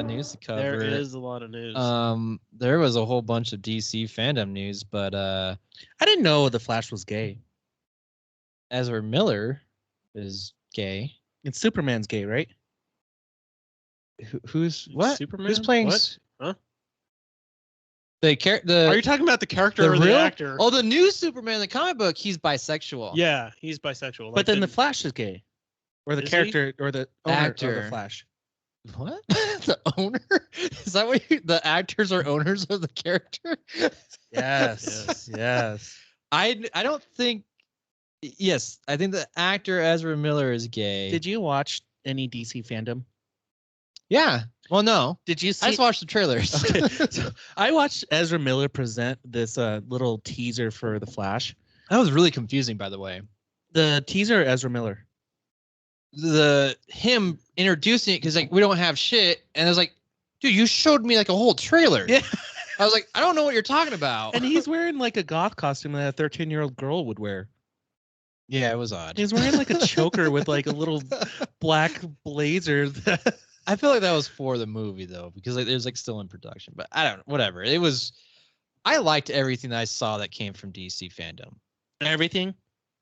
news to cover. There is a lot of news. There was a whole bunch of DC fandom news, but I didn't know the Flash was gay. Ezra Miller is gay. And Superman's gay, right? Who's what? Superman? Who's playing? What? Huh? Are you talking about the character or the actor? Oh, the new Superman in the comic book. He's bisexual. Yeah, he's bisexual. But then the Flash is gay, or the character, or the actor of the Flash. What? The owner? Is that what the actors are owners of the character? Yes. Yes. I don't think. Yes, I think the actor Ezra Miller is gay. Did you watch any DC fandom? Yeah. Well, no. Did you see? I just watched the trailers. Okay. So I watched Ezra Miller present this little teaser for the Flash. That was really confusing, by the way. The teaser, Ezra Miller. Him introducing it because like we don't have shit, and I was like, dude, you showed me like a whole trailer. Yeah. I was like, I don't know what you're talking about. And he's wearing like a goth costume that a 13-year-old girl would wear. Yeah, it was odd. He's wearing like a choker with like a little black blazer. I feel like that was for the movie though, because like, it was like still in production. But I don't know. Whatever. It was. I liked everything that I saw that came from DC fandom. Everything,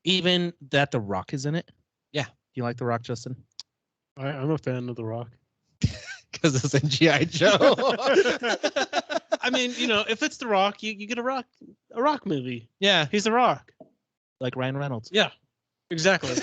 even that The Rock is in it. Yeah. Do you like The Rock, Justin? I'm a fan of The Rock. Because it's in G.I. Joe. I mean, you know, if it's The Rock, you get a rock movie. Yeah. He's The Rock. Like Ryan Reynolds. Yeah. Exactly.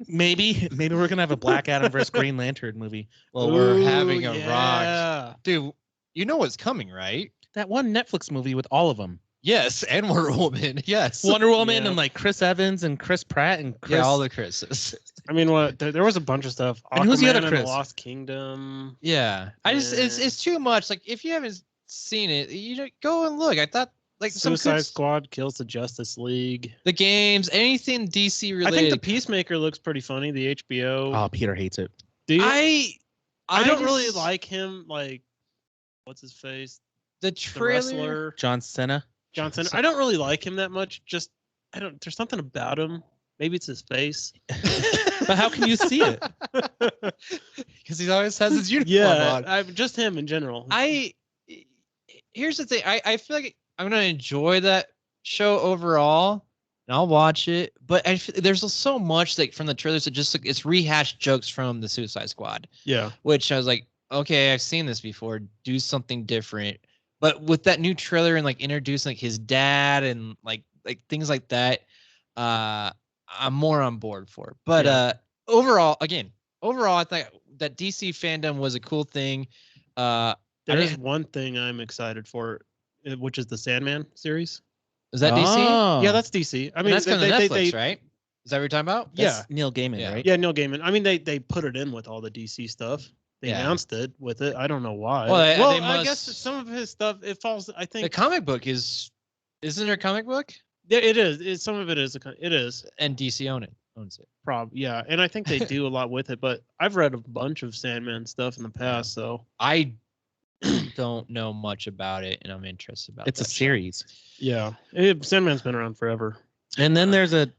Maybe we're gonna have a Black Adam versus Green Lantern movie. Well, we're having a yeah. Rock. Dude, you know what's coming, right? That one Netflix movie with all of them. Yes, and Wonder Woman. Yes. Wonder Woman Yeah. and like Chris Evans and Chris Pratt and Chris. Yeah, all the Chris's. I mean, what? There was a bunch of stuff. And who's the other Aquaman Chris? and the Lost Kingdom. Yeah. It's too much. Like if you haven't seen it, you go and look. I thought like Suicide Squad kills the Justice League. The games, anything DC related. I think the Peacemaker looks pretty funny. The HBO. Oh, Peter hates it. Do you? I don't really like him. Like, what's his face? the The trailer. wrestler John Cena. Johnson. I don't really like him that much. Just I don't. There's something about him. Maybe it's his face. But how can you see it? Because he always has his uniform Yeah, on. just him in general. Here's the thing. I feel like I'm gonna enjoy that show overall, and I'll watch it. But there's so much like from the trailers that just it's rehashed jokes from the Suicide Squad. Yeah. Which I was like, okay, I've seen this before. Do something different. But with that new trailer and like introducing like his dad and like things like that, I'm more on board for. But overall, I thought that DC fandom was a cool thing. There is one thing I'm excited for, which is the Sandman series. Is that DC? Oh. Yeah, that's DC. I mean, that's coming to Netflix, right? Is that what you're talking about? Yeah. Neil Gaiman, Yeah. right? Yeah, Neil Gaiman. I mean, they put it in with all the DC stuff. They Yeah. announced it with it. I don't know why. Well, they I must- guess some of his stuff it falls. I The think comic book isn't there a comic book? yeah, it is. Some of it is. It is. And DC owns it. Yeah, and I think they do a lot with it. But I've read a bunch of Sandman stuff in the past, so I don't know much about it, and I'm interested about It's a that show. series. yeah, Sandman's been around forever. And then there's a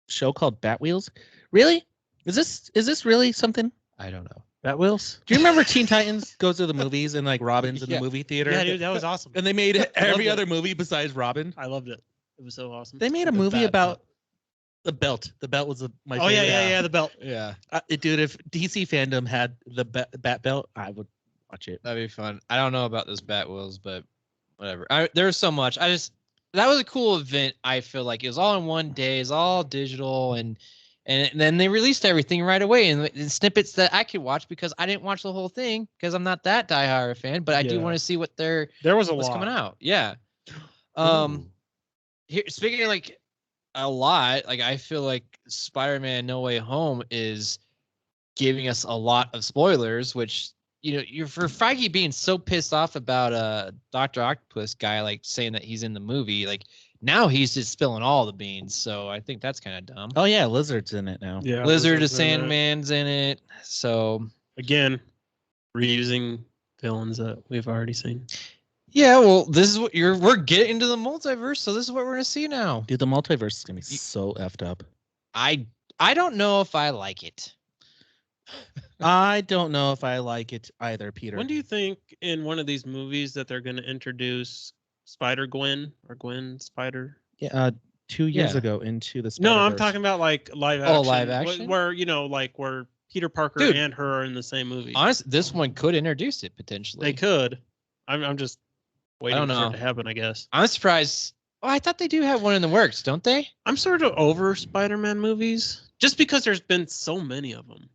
show called Bat Wheels. Really? Is this really something? I don't know. Bat Wheels. Do you remember Teen Titans goes to the movies and like Robin's in Yeah. the movie theater? Yeah, dude, that was awesome. And they made every it. other movie besides Robin. I loved it. It was so awesome. They made a The movie Bat about the belt. The belt was my Oh favorite. yeah, the belt. Yeah, Dude, if DC fandom had the bat belt, I would watch it. that'd be fun. I don't know about those Bat Wheels, but whatever. There's so much. That was a cool event. I feel like it was all in one day. It's all digital, and then they released everything right away and snippets that I could watch because I didn't watch the whole thing because I'm not that diehard fan, but I do Yeah. want to see what There was a what's lot coming out. Yeah. Ooh. Here, speaking of like a lot, like I feel like Spider-Man No Way Home is giving us a lot of spoilers, which you're for Feige being so pissed off about Dr. Octopus guy like saying that he's in the movie, like now he's just spilling all the beans. So I think that's kind of dumb. Oh yeah, Lizard's in it now. Yeah, Lizard, the Lizard's in it. Sandman's in it. So Again, reusing villains that we've already seen. yeah, well, this is what we're getting into the multiverse, so this is what we're gonna see now. Dude, the multiverse is gonna be so effed up. I don't know if I like it. I don't know if I like it either, Peter. When do you think in one of these movies that they're going to introduce Spider Gwen or Gwen Spider? Yeah, 2 years Yeah. ago into the No, I'm Spider-Verse. talking about like live action. Oh, live action? Where like where Peter Parker Dude. and her are in the same movie. Honestly, this one could introduce it potentially. They could. I'm just waiting don't for know. it to happen, I guess. I'm surprised. Oh, I thought they do have one in the works, don't they? I'm sort of over Spider-Man movies just because there's been so many of them.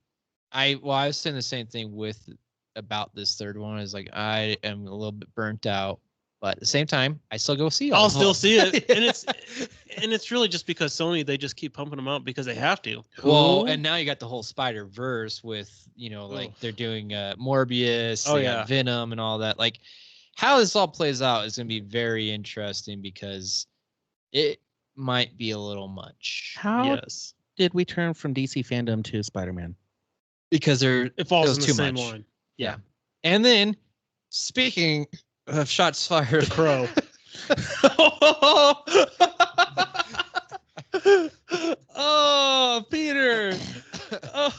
I was saying the same thing about this third one. Is like I am a little bit burnt out, but at the same time, I still go see all. I'll of still them. see it, and it's really just because Sony, they just keep pumping them out because they have to. Well, Who? and now you got the whole Spider-Verse with like Ugh. they're doing Morbius, Oh, they got yeah. Venom, and all that. Like how this all plays out is going to be very interesting because it might be a little much. How Yes, did we turn from DC fandom to Spider-Man? Because it it falls was in the too same much. line. Yeah. And then, speaking of shots fired, The Crow. Oh, Peter! Oh.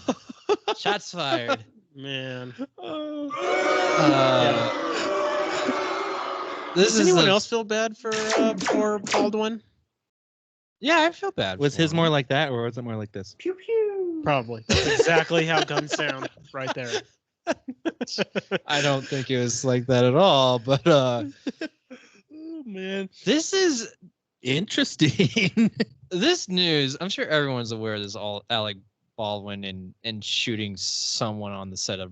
shots fired. Man, This does is anyone else feel bad for Baldwin? Yeah, I feel bad. Was for his him. more like that, or was it more like this? Pew pew. Probably. That's exactly how guns sound right there. I don't think it was like that at all. But Oh man, this is interesting. this news. I'm sure everyone's aware of this. All Alec Baldwin and shooting someone on the set of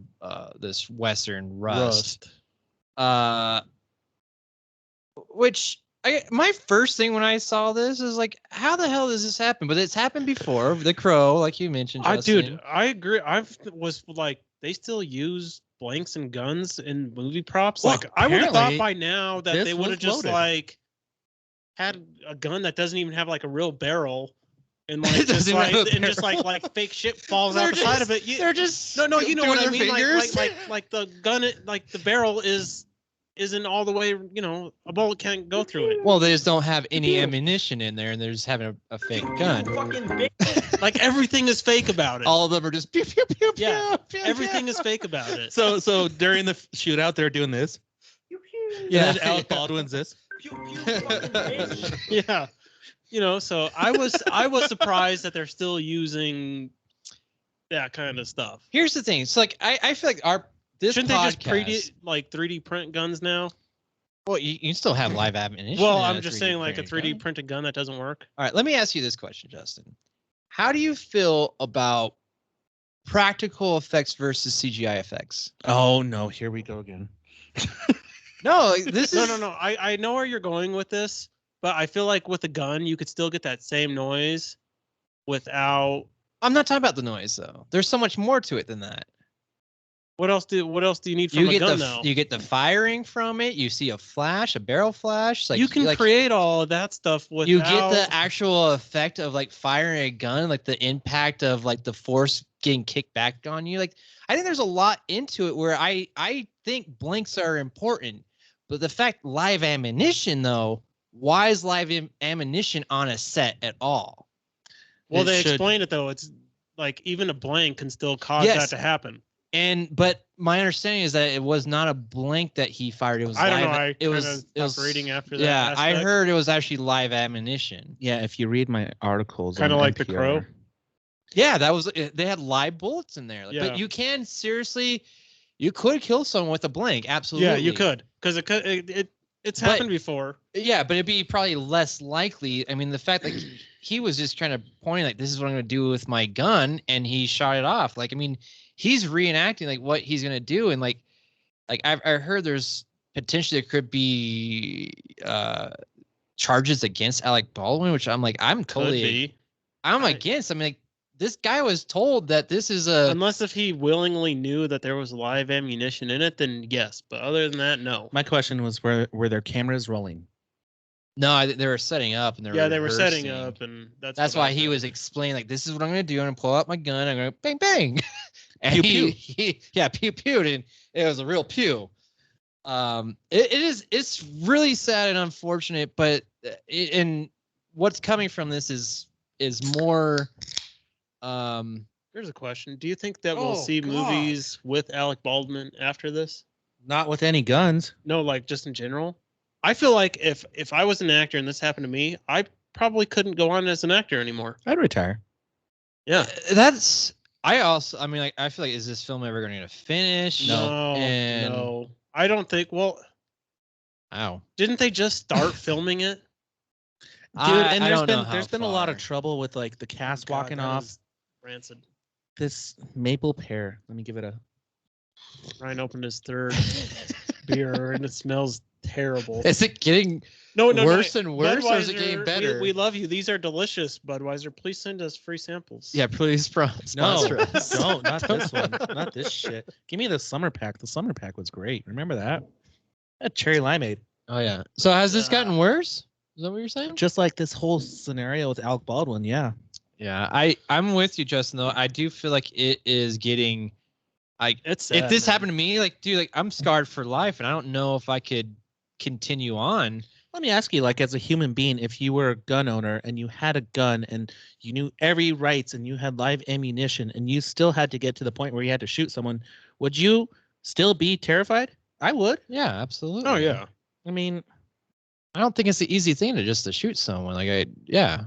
this Western Rust. Which my first thing when I saw this is like, how the hell does this happen? But it's happened before. The Crow, like you mentioned, Justin. Dude, I agree. Was like, they still use blanks and guns in movie props. Well, Like, I would have thought apparently by now that this they would was have just loaded. like had a gun that doesn't even have like a real barrel, and It like just doesn't like have a and just barrel. like fake shit falls They're out the side of just- it. You, They're just no, you know doing what I their mean. fingers. Like the gun, like the barrel isn't all the way. A bullet can't go through it. Well, they just don't have any ammunition in there, and they're just having a fake gun. Fucking bitch. Like everything is fake about it. All of them are just pew pew pew pew. Yeah, pew, Everything pew. is fake about it. so during the shootout, they're doing this. Pew pew. Yeah. And then Alec Baldwin's this. Pew pew. Fucking bitch. Yeah. So I was surprised that they're still using that kind of stuff. Here's the thing. It's like I feel like this Shouldn't podcast. they just like 3D print guns now? Well, you can still have live ammunition. Well, in I'm a just 3D saying like a printed 3D gun. printed gun that doesn't work. All right, let me ask you this question, Justin. How do you feel about practical effects versus CGI effects? Oh no, here we go again. No, this is No. I know where you're going with this, but I feel like with a gun you could still get that same noise without. I'm not talking about the noise though. There's so much more to it than that. What else do you need from You a get gun the though? you get the firing from it. You see a flash, a barrel flash. Like you can like, create all of that stuff without. You get the actual effect of like firing a gun, like the impact of like the force getting kicked back on you. Like I think there's a lot into it where I think blanks are important, but the fact live ammunition though, why is live ammunition on a set at all? Well, It they should- explained it though. It's like even a blank can still cause Yes. that to happen. But my understanding is that it was not a blank that he fired. It was I don't live, know. I it was stopped reading after that. Yeah, I aspect. heard it was actually live ammunition. Yeah, if you read my articles, Kinda on like The NPR, Crow? Yeah, that was they had live bullets in there. Yeah. But you can seriously, you could kill someone with a blank. Absolutely. Yeah, you could, because it's But- happened before. Yeah, but it'd be probably less likely. I mean, the fact that he was just trying to point like, this is what I'm going to do with my gun, and he shot it off. Like, I mean, he's reenacting like what he's going to do, and like I heard there's potentially there could be charges against Alec Baldwin, which I'm like, I'm Could totally, be. I'm I- against. I mean, like, this guy was told that this is a. Unless if he willingly knew that there was live ammunition in it, then yes. But other than that, no. My question was, were their cameras rolling? No, they were setting up and Yeah, they were setting rehearsing. up, and that's That's what I why he heard. was explaining like, this is what I'm gonna do. I'm gonna pull out my gun. I'm gonna bang bang, and Pew, he, pew. yeah, pew pew, and it was a real pew. It's really sad and unfortunate, but and what's coming from this is more There's Here's a question: do you think that we'll Oh, see God. movies with Alec Baldwin after this? Not with any guns. No, like just in general. I feel like if I was an actor and this happened to me, I probably couldn't go on as an actor anymore. I'd retire. Yeah. That's. I mean, like, I feel like, is this film ever going to finish? No. And No. I don't think. Well, Ow. didn't they just start filming it? Dude, and I there's don't been know how there's been a lot of far. trouble with like the cast God, walking that off. is rancid. This maple pear. Let me give it a. Ryan opened his third beer and it smells terrible. Is it getting No, worse and worse, or is it getting Budweiser, better? We love you. These are delicious, Budweiser. Please send us free samples. Yeah, please sponsor No, us. don't. Not this one. Not this shit. Give me the summer pack. The summer pack was great. Remember that? That cherry limeade. Oh yeah. So has this gotten worse? Is that what you're saying? Just like this whole scenario with Alec Baldwin. Yeah. Yeah, I'm with you, Justin. Though I do feel like it is getting. It's If sad, this man. happened to me, like, dude, like, I'm scarred for life, and I don't know if I could continue on. Let me ask you, like, as a human being, if you were a gun owner and you had a gun and you knew every rights and you had live ammunition and you still had to get to the point where you had to shoot someone, would you still be terrified? I would. Yeah, absolutely. Oh yeah. I mean, I don't think it's the easy thing to shoot someone. Like, yeah.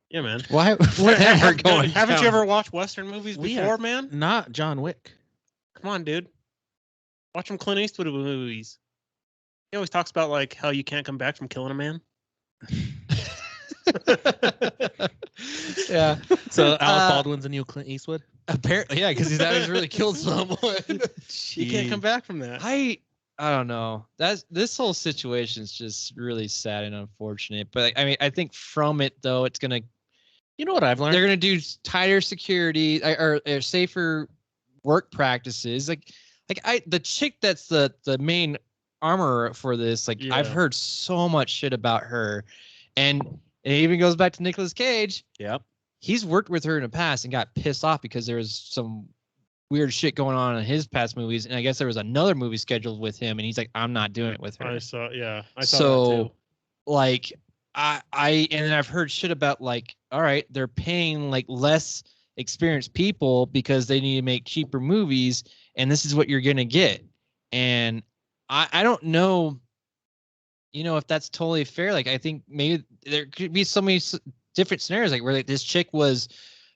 Yeah, man. Why? Whatever going. Haven't down. you ever watched Western movies We before, are- man? not John Wick. Come on, dude. Watch some Clint Eastwood movies. He always talks about like how you can't come back from killing a man. Yeah. So Alec Baldwin's a new Clint Eastwood. Apparently, yeah, because he's always really killed someone. You can't come back from that. I don't know. This whole situation is just really sad and unfortunate. But I mean, I think from it though, it's gonna. You know what I've learned? They're gonna do tighter security or safer work practices. Like the chick that's the main armorer for this. Like I've Yeah. heard so much shit about her, and it even goes back to Nicolas Cage. Yep. He's worked with her in the past and got pissed off because there was some weird shit going on in his past movies, and I guess there was another movie scheduled with him, and he's like, I'm not doing it with her. I saw that So, too. like, and then I've heard shit about like, all right, they're paying like less experienced people because they need to make cheaper movies, and this is what you're gonna get. And I don't know, if that's totally fair. Like, I think maybe there could be so many different scenarios, like where like, this chick was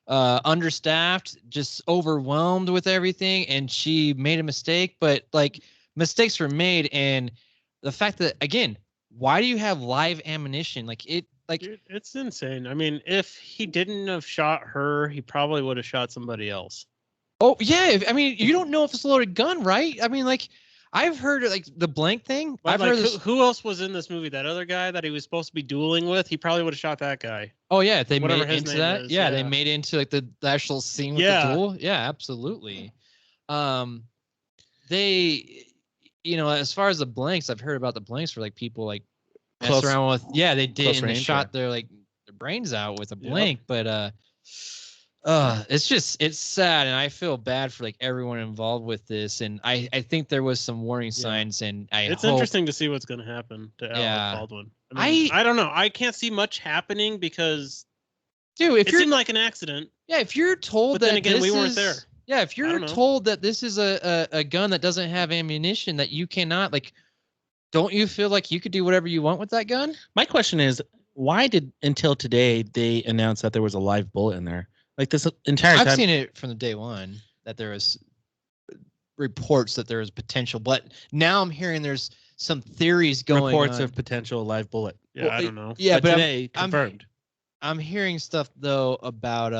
understaffed, just overwhelmed with everything, and she made a mistake. But like, mistakes were made, and the fact that, again, why do you have live ammunition? Like it, like Dude, it's insane. I mean, if he didn't have shot her, he probably would have shot somebody else. oh yeah, I mean, you don't know if it's a loaded gun, right? I mean, like, I've heard like the blank thing. But I've like, heard this. who else was in this movie? That other guy that he was supposed to be dueling with, he probably would have shot that guy. Oh yeah, if they whatever made his into name that. is, Yeah, they yeah. made it into like the actual scene with Yeah. the duel. Yeah, absolutely. They, as far as the blanks, I've heard about the blanks for like people like mess Close- around with. Yeah, they did, close and they range, shot their brains out with a Yep. blank. But it's sad, and I feel bad for like everyone involved with this. And I think there was some warning signs, and It's hope, interesting to see what's going to happen to Yeah. Alec Baldwin. I don't know. I can't see much happening because dude, if it you're seemed like an accident. if you're told But that then again, this we weren't is- there. Yeah, if I you're don't know. told that this is a gun that doesn't have ammunition, that you cannot, like, don't you feel like you could do whatever you want with that gun? My question is, why did until today they announce that there was a live bullet in there? Like this entire I've time. seen it from the day one that there was reports that there was potential, but now I'm hearing there's some theories going reports on. of potential live bullet. Yeah, Well, I don't know. Yeah, but today I'm- confirmed. I'm hearing stuff though about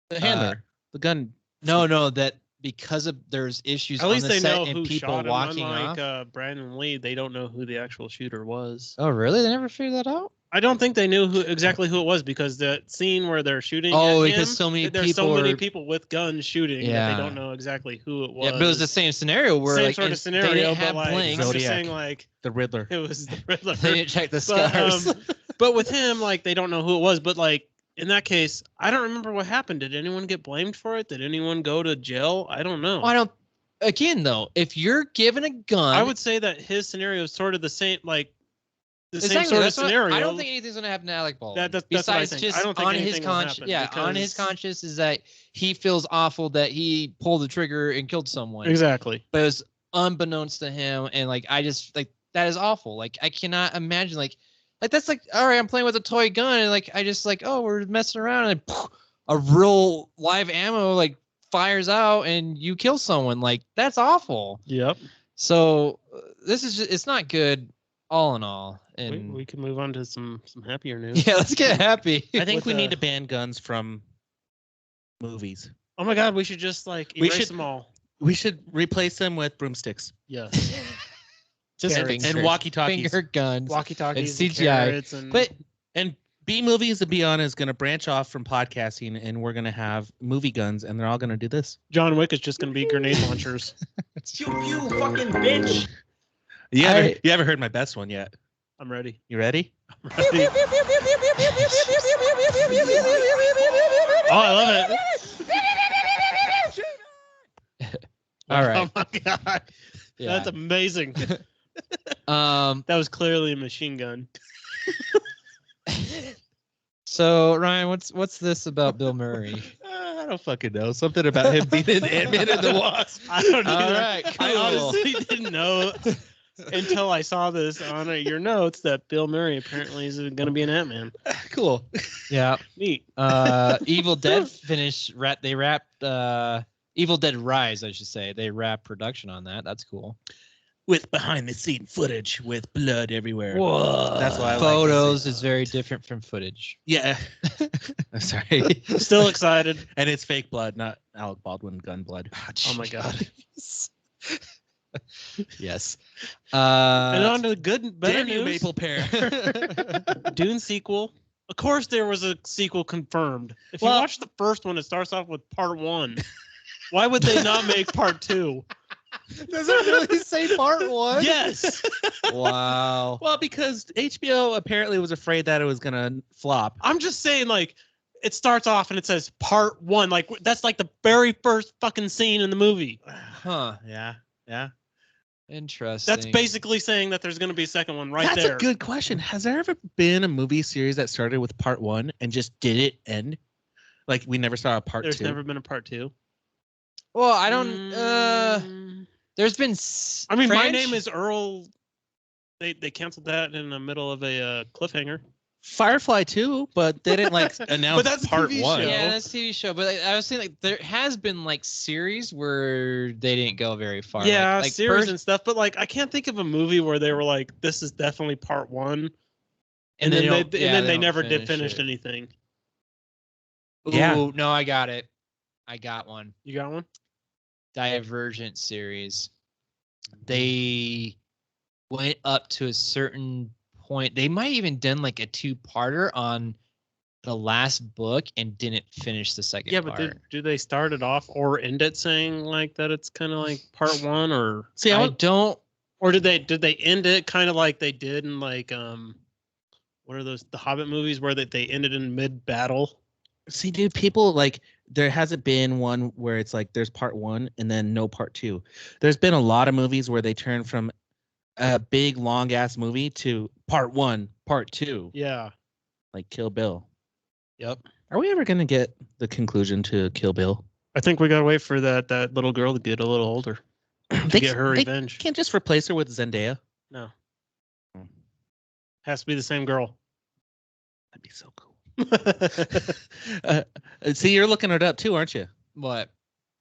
The handler, the gun. no, that because of there's issues At on least the they set know and who people shot him. walking Unlike off. Brandon Lee, they don't know who the actual shooter was. Oh, really? They never figured that out? I don't think they knew exactly who it was because that scene where they're shooting. Oh, at because him, so many there's people so many are- people with guns shooting that Yeah. they don't know exactly who it was. Yeah, but it was the same scenario where same like sort of they scenario, didn't but have like I'm blanks. just Zodiac. saying like The Riddler. it was the Riddler. They didn't check the But, scars. but with him, like they don't know who it was. But like in that case, I don't remember what happened. Did anyone get blamed for it? Did anyone go to jail? I don't know. I don't. Again, though, if you're given a gun, I would say that his scenario is sort of the same. Like the Exactly, same sort of that's what- scenario. I don't think anything's gonna happen to Alec Baldwin. That's what I Besides think. just I don't think on his anything will conscience, happen yeah, on his because- conscience is that he feels awful that he pulled the trigger and killed someone. Exactly. But it was unbeknownst to him, and like I just like that is awful. Like I cannot imagine like that's like all right, I'm playing with a toy gun, and like I just like oh we're messing around, and a real live ammo like fires out, and you kill someone. Like that's awful. Yep. So this is just, it's not good all in all. And We can move on to some happier news. yeah, let's get happy. I think With we the- need to ban guns from movies. Oh my God, we should just like We erase should- them all. We should replace them with broomsticks Yes. Just and finger- walkie-talkies. finger guns. Walkie-talkies And and CGI. carrots and But And B Movies and Beyond is going to branch off from podcasting, and we're going to have movie guns, and they're all going to do this. John Wick is just going to be grenade launchers. Pew pew, fucking bitch. You I- haven't, you haven't heard my best one yet. I'm ready. You ready? I'm ready. Oh, I love it. all right. Oh my God. Yeah. That's amazing. Um. That was clearly a machine gun. So Ryan, what's this about Bill Murray? I don't fucking know. Something about him being an Ant-Man and the Wasp. I don't All either. right, I cool. honestly didn't know until I saw this on your notes that Bill Murray apparently is going to be an Ant-Man. Cool. Yeah. Neat. Evil Dead finished. They wrapped. Evil Dead Rise, I should say. They wrapped production on that. That's cool. With behind-the-scene footage with blood everywhere. Whoa. That's why I like Photos this. is very different from footage. Yeah. I'm sorry. Still excited. And it's fake blood, not Alec Baldwin gun blood. Oh my God. Yes. And on to the good, better Damn you, news. Maple Pear. Dune sequel. Of course, there was a sequel confirmed. If you Well- watch the first one, it starts off with part 1. Why would they not make part 2? Does it really say part 1? Yes. Wow. Well, because HBO apparently was afraid that it was gonna flop. I'm just saying, like, it starts off and it says part 1. Like, that's like the very first fucking scene in the movie. Huh. Yeah, yeah. Interesting. That's basically saying that there's going to be a second one right That's there. a good question. Has there ever been a movie series that started with part 1 and just didn't end? Like we never saw a part There's 2. never been a part 2. Well, I don't. There's been. I mean, My Name is Earl. They canceled that in the middle of a cliffhanger. Firefly 2, but they didn't like announce that's a part TV 1. show. Yeah, that's a TV show. But like, I was saying, like, there has been like series where they didn't go very far. Yeah, like series first, and stuff. But like, I can't think of a movie where they were like, "This is definitely part 1," and then don't- they, yeah, and then they don't never did finish it. anything. Yeah. Ooh, no, I got it. I got one. You got one? Divergent series. They went up to a certain point. They might even done like a 2-parter on the last book and didn't finish the second Yeah, part. but do they start it off or end it saying like that it's kind of like part 1, or See, I don't. or did they end it kind of like they did in like what are those, the Hobbit movies where they ended in mid battle? See, dude, people like there hasn't been one where it's like there's part 1 and then no part 2. There's been a lot of movies where they turn from a big long ass movie to part 1, part 2, Yeah. like Kill Bill. Yep. Are we ever gonna get the conclusion to Kill Bill? I think we gotta wait for that little girl to get a little older to They get her they revenge. can't just replace her with Zendaya. No. Has to be the same girl. That'd be so cool. See, you're looking it up too, aren't you? What?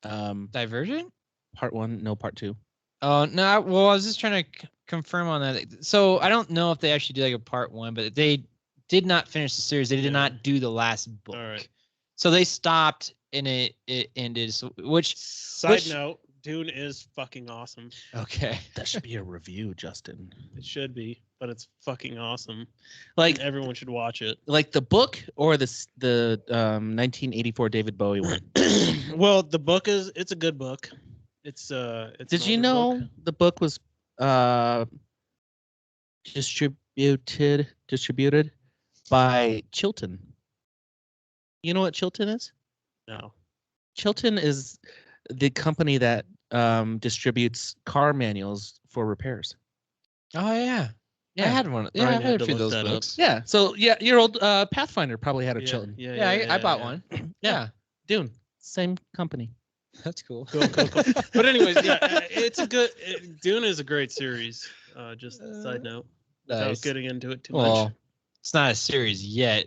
Divergent? Part 1, no part 2. Oh no! I was just trying to confirm on that. So I don't know if they actually did like a part 1, but they did not finish the series. They did Yeah. not do the last book. All right. So they stopped and it ended. So which Side note, Dune is fucking awesome. okay. That should be a review, Justin. It should be, but it's fucking awesome. Like And everyone should watch it. like the book or the 1984 David Bowie one. Well, the book it's a good book. It's Did an you older know book. the book was distributed by Chilton? You know what Chilton is? No. Chilton is the company that distributes car manuals for repairs. Oh yeah. I had one. Yeah, Brian I had had a to few of look those that up. books. Yeah. So yeah, your old Pathfinder probably had a Yeah, Chilton. Yeah, I bought one. Yeah, Dune, same company. that's cool. Cool. But anyways, yeah, it's a good. Dune is a great series. Just a side note, without Nice. getting into it too Well, much. it's not a series yet.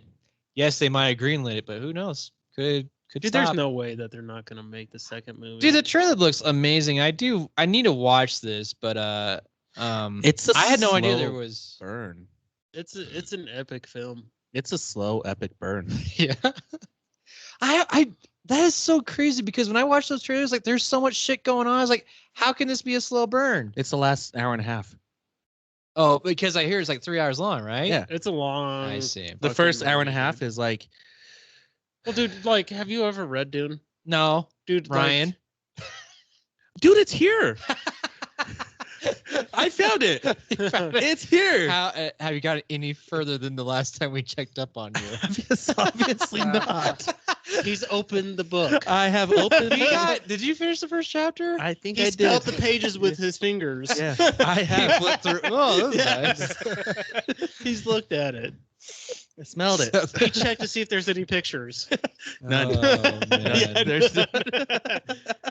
Yes, they might have greenlit it, but who knows? Could Dude, stop. there's no way that they're not gonna make the second movie. Dude, the trailer looks amazing. I need to watch this, but It's a I had no idea there slow was. burn. it's an epic film. It's a slow, epic burn. Yeah. I that is so crazy because when I watch those trailers, like there's so much shit going on. I was like, how can this be a slow burn? It's the last hour and a half. Oh, because I hear it's like 3 hours long, right? Yeah. It's a long. I see. The fucking first hour and a movie, half dude. is like, Well, dude, like, have you ever read Dune? No, Dude, Ryan. dude, it's here. I found it. You found it. It's here. How have you got any further than the last time we checked up on you? Obviously not. He's opened the book. I have opened. Did you finish the first chapter? I think He I spelled did. the pages with his fingers. Yeah, I He have. flipped through. Oh, that was Yeah. nice. He's looked at it. I smelled it. He checked to see if there's any pictures. None. Oh, man. Yeah, there's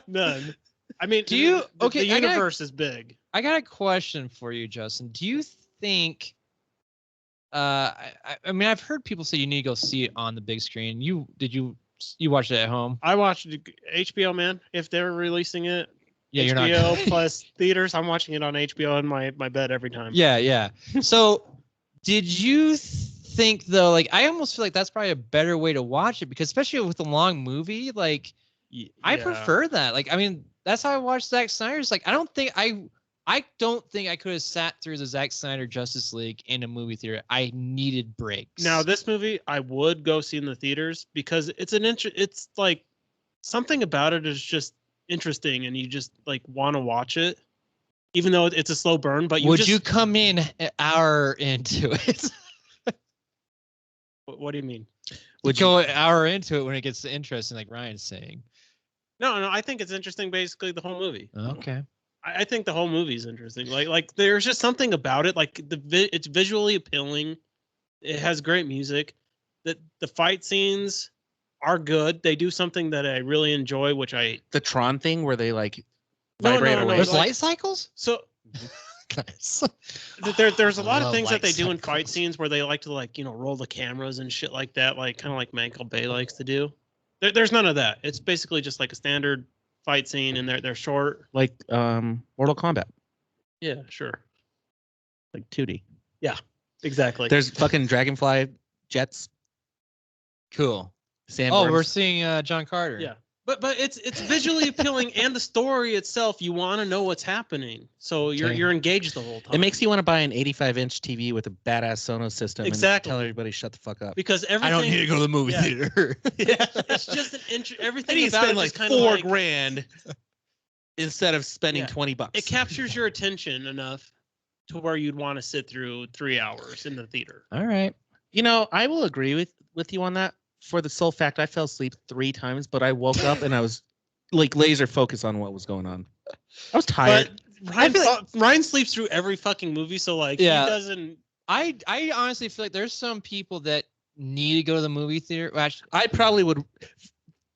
None. I mean, Do you- the okay, I gotta- universe is big. I got a question for you, Justin. Do you think? I mean, I've heard people say you need to go see it on the big screen. You watched it at home? I watched HBO, man. If they're releasing it, Yeah, you're HBO not. plus theaters, I'm watching it on HBO in my bed every time. Yeah. So, did you think though? Like, I almost feel like that's probably a better way to watch it because, especially with a long movie, like I Yeah. prefer that. Like, I mean, that's how I watched Zack Snyder's. Like, I don't think I could have sat through the Zack Snyder Justice League in a movie theater. I needed breaks. Now, this movie I would go see in the theaters because it's like something about it is just interesting and you just like want to watch it, even though it's a slow burn. But would you come in an hour into it? What do you mean? Would you go an hour into it when it gets interesting, like Ryan's saying? No, I think it's interesting. Basically, the whole movie. Okay. I think the whole movie is interesting. Like there's just something about it. Like it's visually appealing. It has great music. The fight scenes are good. They do something that I really enjoy, which I the Tron thing where they like No, vibrate no, no, away. There's like- light cycles. so Nice. there's a I lot of love things that they light do in fight cycles. scenes where they like to like roll the cameras and shit like that, like kind of like Michael Bay likes to do. There's none of that. It's basically just like a standard fight scene, and they're short. like Mortal Kombat, Yeah, sure, like 2D. exactly. There's fucking dragonfly jets. Cool. Sandworms. Oh, we're seeing John Carter. Yeah. But it's visually appealing, and the story itself, you want to know what's happening, so you're Okay. you're engaged the whole time. It makes you want to buy an 85-inch TV with a badass Sonos system. Exactly. And tell everybody shut the fuck up. because everything. I don't need to go to the movie Yeah. theater. Yeah, it's just an everything And you about spend it like is kind of like $4,000 instead of spending Yeah. $20. it captures your attention enough to where you'd want to sit through 3 hours in the theater. All right. You know, I will agree with you on that. For the sole fact, I fell asleep 3 times, but I woke up and I was like laser focused on what was going on. I was tired. But Ryan, feel Ryan sleeps through every fucking movie, so like Yeah. he doesn't. I honestly feel like there's some people that need to go to the movie theater. Well, actually, I probably would.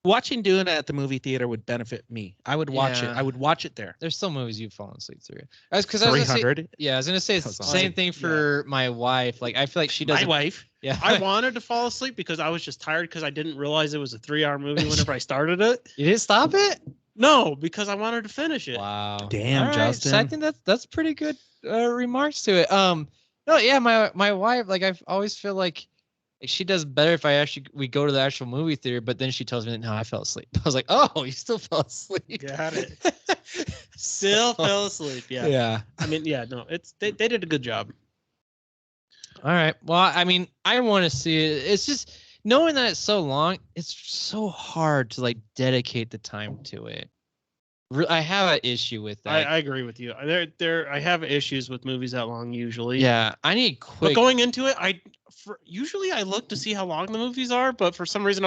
Watching Dune at the movie theater would benefit me. I would watch it. Yeah. I would watch it there. there's some movies you've fallen asleep through. Because I was gonna say, 300. yeah, I was gonna say it's That's the awesome. same thing for my wife. Like I feel like she My doesn't. wife. Yeah. I wanted to fall asleep because I was just tired because I didn't realize it was a 3-hour movie whenever I started it. You didn't stop it? No, because I wanted to finish it. Wow. Damn, All right, Justin. So I think that's pretty good remarks to it. No, yeah, my wife, like I always feel like she does better if we go to the actual movie theater, but then she tells me that no, I fell asleep. I was like, oh, you still fell asleep. Got it. Still fell asleep. Yeah. Yeah. I mean, yeah, no, they did a good job. All right. Well, I mean, I want to see it. It's just knowing that it's so long, it's so hard to like dedicate the time to it. I have an issue with that. I agree with you. I have issues with movies that long usually. Yeah, I need But quick. going into it, usually I look to see how long the movies are, but for some reason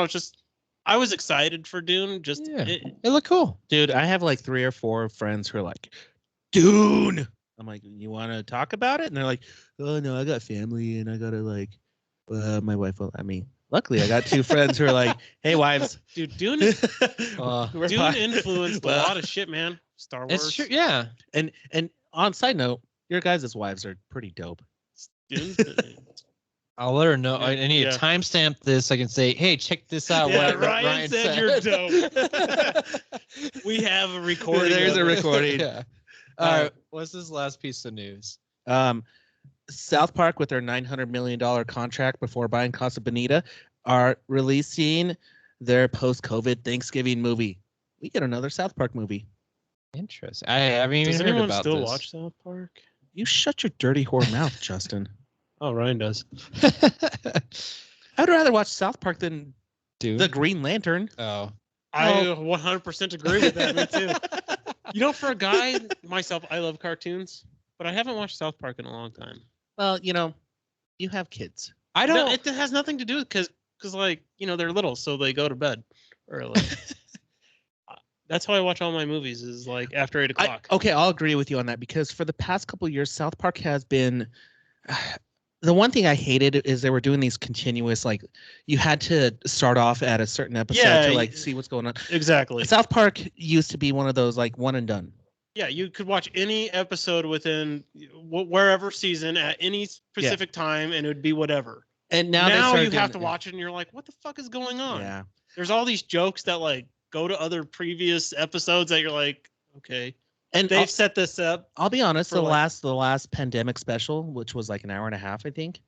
I was excited for Dune. Just Yeah. It looked cool. Dude, I have like 3 or 4 friends who are like, Dune. I'm like, you want to talk about it? And they're like, oh no, I got family and I gotta like, my wife will let me. Luckily, I got two friends who are like, hey, wives. Dude, Dune We're Dune fine. influenced a Well, lot of shit, man. Star Wars. It's true. Yeah. And on side note, your guys' wives are pretty dope. Dune's I'll let her know. Yeah, I need yeah. to timestamp this. I can say, hey, check this out. Yeah, what Ryan said you're dope. We have a recording. There's of a it. recording. Yeah. All right. What's this last piece of news? South Park, with their $900 million contract before buying Casa Bonita, are releasing their post-COVID Thanksgiving movie. We get another South Park movie. Interesting. I haven't even Does heard anyone about still this. watch South Park? You shut your dirty whore mouth, Justin. Oh, Ryan does. I'd rather watch South Park than Dude. The Green Lantern. Oh. I 100% agree with that. Me too. You know, for a guy myself, I love cartoons, but I haven't watched South Park in a long time. Well, you know, you have kids. I don't. No, it has nothing to do with because like they're little, so they go to bed early. That's how I watch all my movies. Is like after 8 o'clock. Okay, I'll agree with you on that because for the past couple of years, South Park has been. The one thing I hated is they were doing these continuous, like you had to start off at a certain episode to like see what's going on. Exactly. South Park used to be one of those like one and done. Yeah, you could watch any episode within wherever season at any specific time, and it would be whatever. And now you have to watch it, and you're like, what the fuck is going on? Yeah. There's all these jokes that like go to other previous episodes that you're like, okay. And They've set this up. I'll be honest, for the like- last pandemic special, which was like an hour and a half, I think.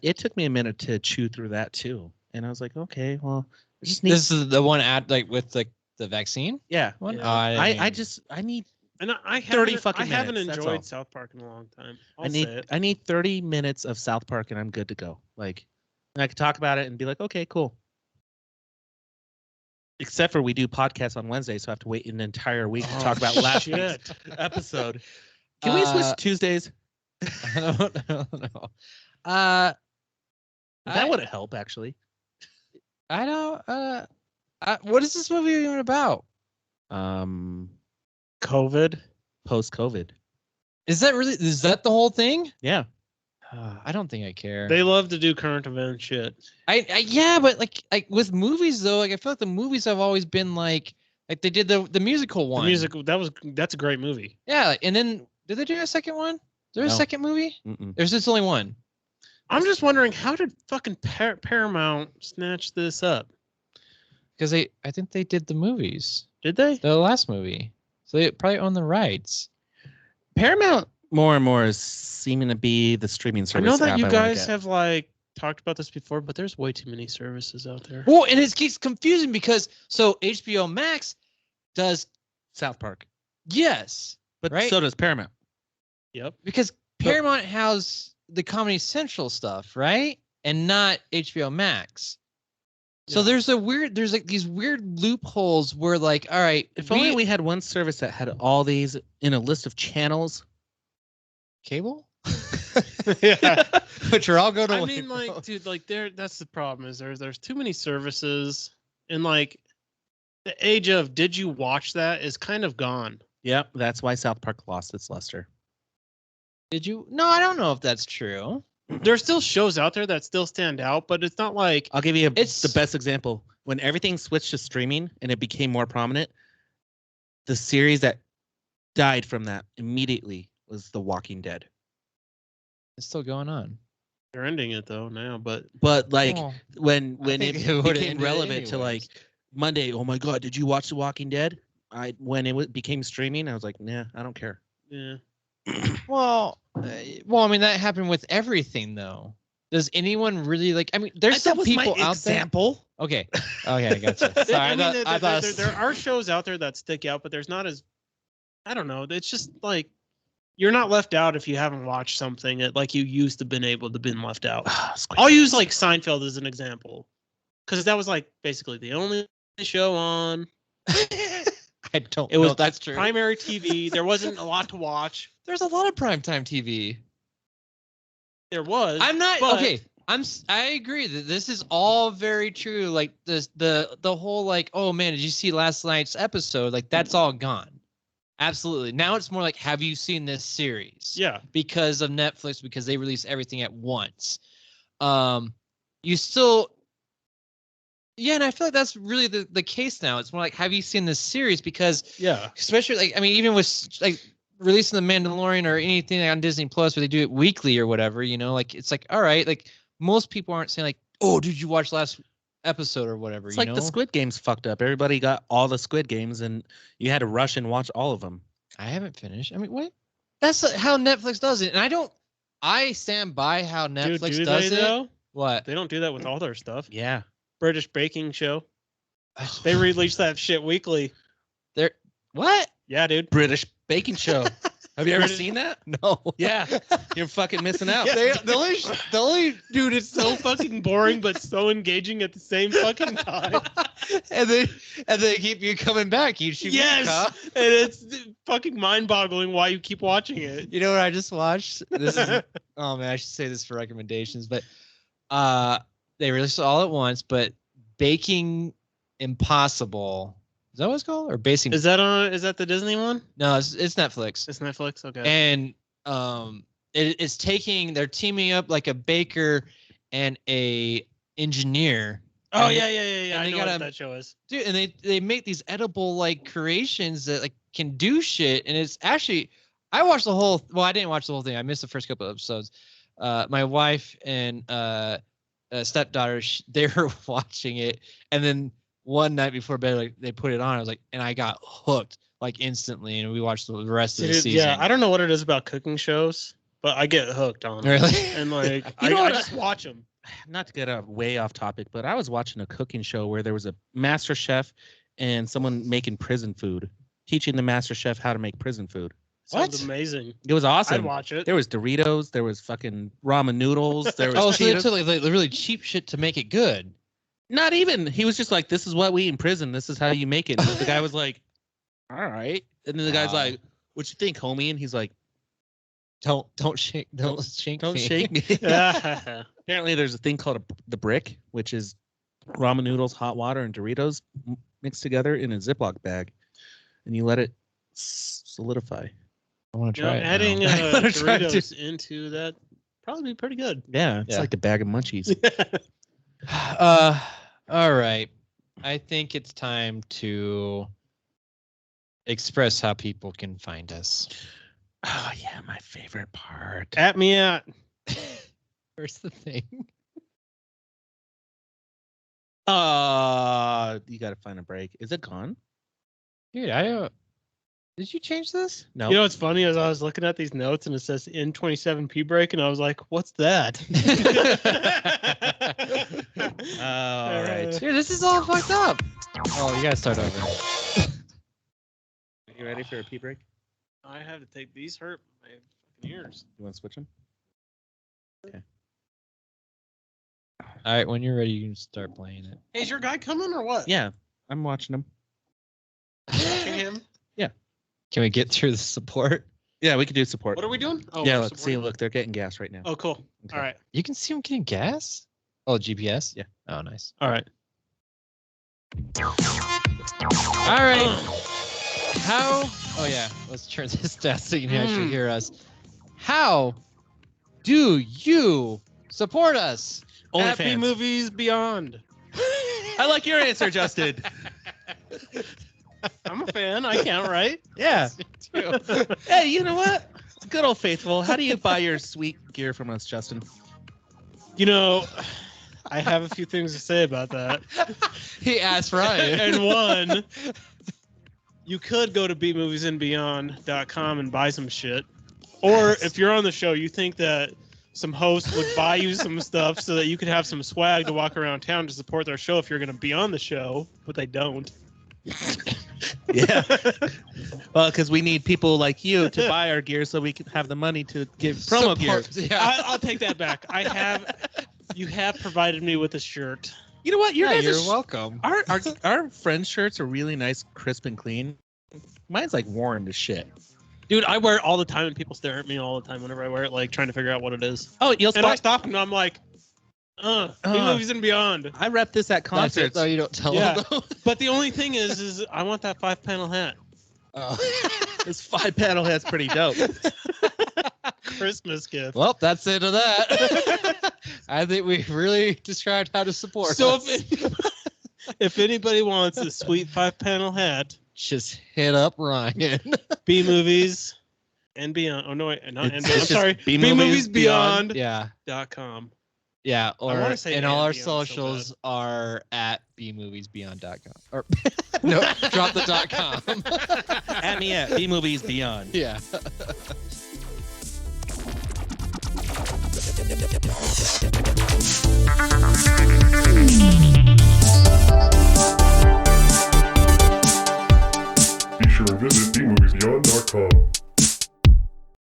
It took me a minute to chew through that too. And I was like, okay, well, I just need This is the one at like with the vaccine yeah. one. Yeah. Oh, I I need And I 30 haven't, fucking I haven't minutes, that's enjoyed all. South Park in a long time. I need 30 minutes of South Park and I'm good to go. Like, and I could talk about it and be like, okay, cool. Except for we do podcasts on Wednesday, so I have to wait an entire week to talk about last week's episode. Can we switch to Tuesdays? I don't know. That would help, actually. I don't. What is this movie even about? COVID. Post-COVID. Is that the whole thing? Yeah. I don't think I care. They love to do current event shit. Yeah, but like with movies though, like I feel like the movies have always been like they did the musical one. The musical that's a great movie. Yeah, and then did they do a second one? Is there a No. second movie? Mm-mm. There's just only one. I'm just wondering how did fucking Paramount snatch this up? Because I think they did the movies. Did they? The last movie. So they probably own the rights. Paramount more and more is seeming to be the streaming I service. know that app you I wanna guys get. have like talked about this before, but there's way too many services out there. Well, and it gets confusing because so HBO Max does South Park, yes, but Right? so does Paramount. Yep. because Paramount has the Comedy Central stuff, right? And not HBO Max. So Yeah. there's like these weird loopholes where like, all right, If only we had one service that had all these in a list of channels. cable, Yeah. which are all going I away. mean, like, dude, like that's the problem is there's too many services, and like the age of did you watch that is kind of gone. Yep, that's why South Park lost its luster. Did you? No, I don't know if that's true. There's still shows out there that still stand out, but it's not like I'll give you It's- the best example. When everything switched to streaming and it became more prominent, the series that died from that immediately was The Walking Dead. It's still going on. they're ending it though now. But But like Oh, when I it think it would've became ended relevant to like anyways. Monday, oh my god, did you watch The Walking Dead? When it became streaming, I was like, nah, I don't care. yeah, well, I mean that happened with everything though. Does anyone really like? I mean, there's some people out example. there. Okay, I gotcha. Sorry, I mean, I thought there are shows out there that stick out, but there's not as I don't know. It's just like you're not left out if you haven't watched something that like you used to been able to been left out. I'll use like Seinfeld as an example because that was like basically the only show on. I don't. It was know if that's true. primary TV. There wasn't a lot to watch. There's a lot of primetime TV. There was. I'm not but- okay. I agree that this is all very true. Like this, the whole like, oh man, did you see last night's episode? Like that's all gone. Absolutely. Now it's more like, have you seen this series? Yeah. Because of Netflix, because they release everything at once. You still, yeah, and I feel like that's really the case now. It's more like, have you seen this series? Because Yeah. especially like, I mean, even with like releasing the Mandalorian or anything on Disney Plus where they do it weekly or whatever, you know, like it's like, all right, like most people aren't saying like, oh, did you watch last episode or whatever? It's you like know? the Squid Games fucked up. Everybody got all the Squid Games, and you had to rush and watch all of them. I haven't finished. I mean, what? That's how Netflix does it, and I stand by how Netflix do does they it. though? What? They don't do that with all their stuff. Yeah. British Baking Show. They release that shit weekly. They're what? Yeah, dude. British Baking Show. Have you ever seen that? No. Yeah. You're fucking missing out. The only dude, it's So fucking boring, but so engaging at the same fucking time. and they keep you coming back. You shoot Yes, me, huh? and it's fucking mind-boggling why you keep watching it. You know what I just watched? This is oh man, I should say this for recommendations, but they released it all at once. But Baking Impossible, is that what it's called? Or Basing? Is that the Disney one? No, it's Netflix. It's Netflix. Okay. And it's they're teaming up like a baker and a engineer. Oh and yeah. and I they know gotta- what that show is. Dude, and they make these edible like creations that like can do shit, and it's actually I watched the whole. Well, I didn't watch the whole thing. I missed the first couple of episodes. My wife and stepdaughter, they were watching it, and then one night before bed, like they put it on. I was like, and I got hooked like instantly, and we watched the rest of the season. Yeah, I don't know what it is about cooking shows, but I get hooked on it. Really? And like, You know I what just watch them. Not to get way off topic, but I was watching a cooking show where there was a master chef and someone making prison food, teaching the master chef how to make prison food. What? Sounds amazing. It was awesome. I'd watch it. There was Doritos, there was fucking ramen noodles, there was Oh, so they Cheetos. took like really cheap shit to make it good. Not even. He was just like, "This is what we eat in prison. This is how you make it." And the guy was like, "All right." And then the guy's Wow. like, "What you think, homie?" And he's like, Don't shake me. shake me." Apparently, there's a thing called the brick, which is ramen noodles, hot water, and Doritos mixed together in a Ziploc bag, and you let it solidify. I want to You know, try it. now. adding I wanna try it Doritos into that probably be pretty good. Yeah, it's Yeah. like a bag of munchies. All right. I think it's time to express how people can find us. Oh yeah, my favorite part. At me at. Where's the thing? You gotta find a break. Is it gone? Dude, did you change this? No. You know what's funny is I was looking at these notes and it says N27P break and I was like, what's that? All right. Dude, this is all fucked up. Oh, you gotta start over. You ready for a pee break? I have to take these hurt my fucking ears. You want to switch them? All right, when you're ready, you can start playing it. Hey, is your guy coming or what? Yeah, I'm watching them. Watching him? Can we get through the support? Yeah, we could do support. What are we doing? Oh, Yeah, we're let's see. supporting. Look, they're getting gas right now. Oh, cool. Okay. All right. You can see them getting gas? Oh, GPS? Yeah. Oh, nice. All right. All right. How? Oh, yeah. Let's turn this down so you can actually hear us. How do you support us? Happy OnlyFans. Movies Beyond. I like your answer, Justin. I'm a fan. I count, right? Yeah. Hey, you know what? Good old faithful. How do you buy your sweet gear from us, Justin? You know, I have a few things to say about that. He asked Ryan. And one, you could go to bmoviesandbeyond.com and buy some shit. Or if you're on the show, you think that some host would buy you some stuff so that you could have some swag to walk around town to support their show if you're going to be on the show, but they don't. Yeah. Well, because we need people like you to buy our gear so we can have the money to give promo gear. Support- Yeah. I'll take that back. You have provided me with a shirt. You know what? Your Yeah, guys' you're welcome. Our friend shirts are really nice, crisp and clean. Mine's like worn to shit. Dude, I wear it all the time and people stare at me all the time whenever I wear it, like trying to figure out what it is. Oh, you'll And I spot. stop and I'm like, movies and beyond. I rep this at That's it, concerts. though. You don't tell Yeah. them, though. But the only thing is I want that 5-panel hat. Oh. This 5-panel hat's pretty dope. Christmas gift. Well, that's the end of that. I think we really described how to support So us. if anybody wants a sweet 5-panel hat, Just hit up Ryan. B movies and beyond. Oh no, wait, not and It's beyond. I'm just sorry. B B Movies movies beyond. Yeah. .com. Yeah. Or wanna say and all and our beyond so socials are at bmoviesbeyond.com. Or no, drop the .com. At me at B-Movies Beyond. Yeah.